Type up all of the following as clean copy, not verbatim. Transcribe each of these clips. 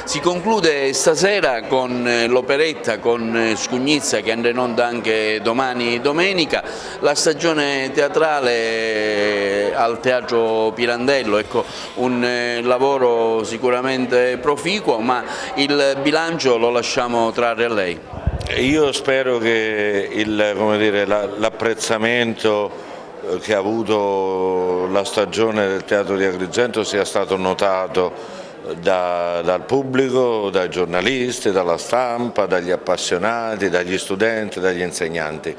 Si conclude stasera con l'operetta con Scugnizza che andrà in onda anche domani domenica, la stagione teatrale al Teatro Pirandello, ecco, un lavoro sicuramente proficuo, ma il bilancio lo lasciamo trarre a lei. Io spero che l'apprezzamento che ha avuto la stagione del Teatro di Agrigento sia stato notato dal pubblico, dai giornalisti, dalla stampa, dagli appassionati, dagli studenti, dagli insegnanti.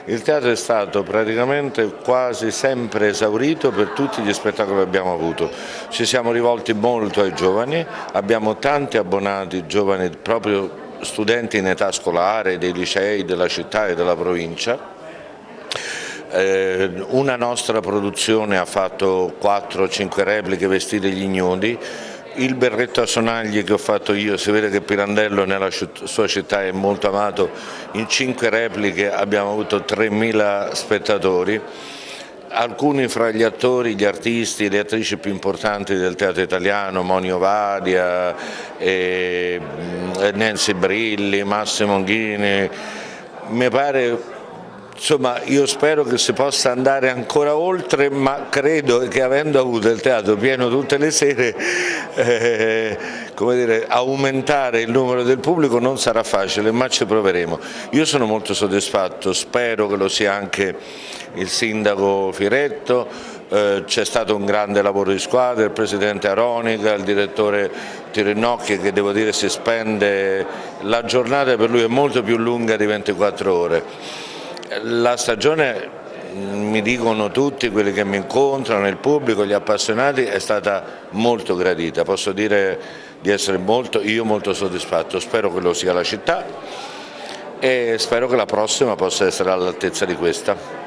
Il teatro è stato praticamente quasi sempre esaurito per tutti gli spettacoli che abbiamo avuto. Ci siamo rivolti molto ai giovani, abbiamo tanti abbonati giovani, proprio studenti in età scolare, dei licei della città e della provincia. Una nostra produzione ha fatto 4-5 repliche vestite gli ignoti. Il berretto a sonagli che ho fatto io, si vede che Pirandello nella sua città è molto amato, in 5 repliche abbiamo avuto 3.000 spettatori. Alcuni fra gli attori, gli artisti e le attrici più importanti del teatro italiano, Moni Ovadia, Nancy Brilli, Massimo Onghini, mi pare. Insomma, io spero che si possa andare ancora oltre, ma credo che avendo avuto il teatro pieno tutte le sere, aumentare il numero del pubblico non sarà facile, ma ci proveremo. Io sono molto soddisfatto, spero che lo sia anche il sindaco Firetto, c'è stato un grande lavoro di squadra, il presidente Aronica, il direttore Tirennocchi, che devo dire si spende, la giornata per lui è molto più lunga di 24 ore. La stagione, mi dicono tutti quelli che mi incontrano, il pubblico, gli appassionati, è stata molto gradita, posso dire di essere io molto soddisfatto, spero che lo sia la città e spero che la prossima possa essere all'altezza di questa.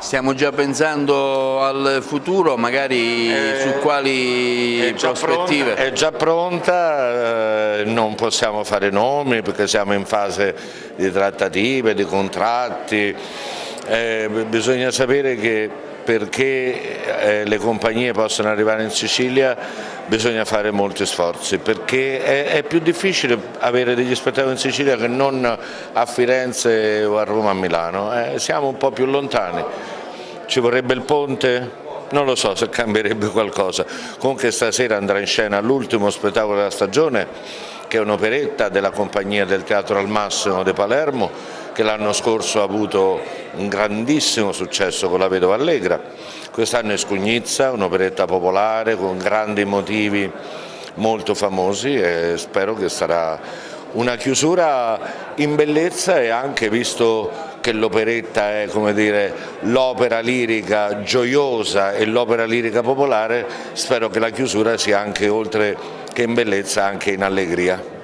Stiamo già pensando al futuro, magari su quali prospettive? È già pronta, non possiamo fare nomi perché siamo in fase di trattative, di contratti, bisogna sapere che perché le compagnie possano arrivare in Sicilia bisogna fare molti sforzi, perché è più difficile avere degli spettacoli in Sicilia che non a Firenze o a Roma o a Milano, siamo un po' più lontani. Ci vorrebbe il ponte? Non lo so se cambierebbe qualcosa. Comunque stasera andrà in scena l'ultimo spettacolo della stagione, che è un'operetta della compagnia del Teatro al Massimo di Palermo, che l'anno scorso ha avuto un grandissimo successo con la Vedova Allegra. Quest'anno è Scugnizza, un'operetta popolare con grandi motivi molto famosi e spero che sarà una chiusura in bellezza, e anche visto che l'operetta è, come dire, l'opera lirica gioiosa e l'opera lirica popolare, spero che la chiusura sia anche, oltre che in bellezza, anche in allegria.